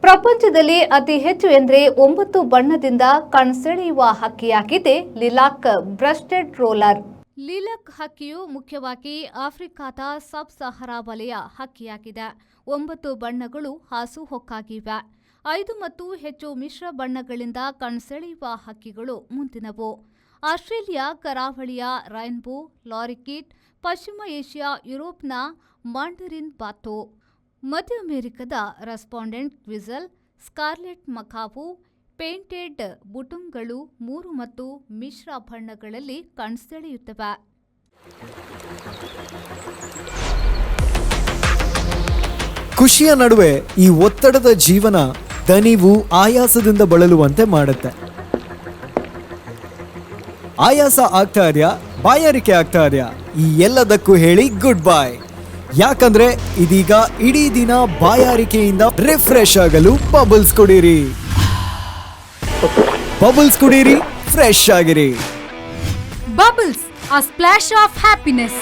ಪ್ರಪಂಚದಲ್ಲಿ ಅತಿ ಹೆಚ್ಚು ಎಂದರೆ 9 ಬಣ್ಣದಿಂದ ಕಣ್ಸೆಳೆಯುವ ಹಕ್ಕಿಯಾಗಿದೆ ಲಿಲಾಕ್ ಬ್ರೆಸ್ಟೆಡ್ ರೋಲರ್. ಲಿಲಾಕ್ ಹಕ್ಕಿಯು ಮುಖ್ಯವಾಗಿ ಆಫ್ರಿಕಾದ ಸಬ್ ಸಹರಾ ವಲಯ ಹಕ್ಕಿಯಾಗಿದೆ. 9 ಬಣ್ಣಗಳು ಹಾಸುಹೊಕ್ಕಾಗಿವೆ. 5 ಮತ್ತು ಹೆಚ್ಚು ಮಿಶ್ರ ಬಣ್ಣಗಳಿಂದ ಕಣ್ಸೆಳೆಯುವ ಹಕ್ಕಿಗಳು ಮುಂದಿನವು. ಆಸ್ಟ್ರೇಲಿಯಾ ಕರಾವಳಿಯ ರೈನ್ಬೋ ಲಾರಿಕಿಟ್, ಪಶ್ಚಿಮ ಏಷ್ಯಾ ಯುರೋಪ್ನ ಮಾಂಡರಿನ್ ಬಾತೋ, ಮಧ್ಯ ಅಮೆರಿಕದ ರೆಸ್ಪಾಂಡೆಂಟ್ ಕ್ವಿಜಲ್, ಸ್ಕಾರ್ಲೆಟ್ ಮಕಾವು, ಪೇಂಟೆಡ್ ಬುಟುನ್ಗಳು 3 ಮತ್ತು ಮಿಶ್ರ ಬಣ್ಣಗಳಲ್ಲಿ ಕಣ್ಸೆಳೆಯುತ್ತವೆ. ಖುಷಿಯ ನಡುವೆ ಈ ಒತ್ತಡದ ಜೀವನ ದಣಿವು ಆಯಾಸದಿಂದ ಬಳಲುವಂತೆ ಮಾಡುತ್ತೆ. ಆಯಾಸ ಆಗ್ತಾ ಇದೆಯಾ, ಬಾಯಾರಿಕೆ ಆಗ್ತಾ ಇದೆಯಾ, ಈ ಎಲ್ಲದಕ್ಕೂ ಹೇಳಿ ಗುಡ್ ಬೈ. ಯಾಕಂದ್ರೆ ಇದೀಗ ಇಡೀ ದಿನ ಬಾಯಾರಿಕೆಯಿಂದ ರಿಫ್ರೆಶ್ ಆಗಲು ಬಬಲ್ಸ್ ಕುಡೀರಿ. ಬಬಲ್ಸ್ ಕುಡೀರಿ, ಫ್ರೆಶ್ ಆಗಿರಿ. Bubbles, a splash of happiness.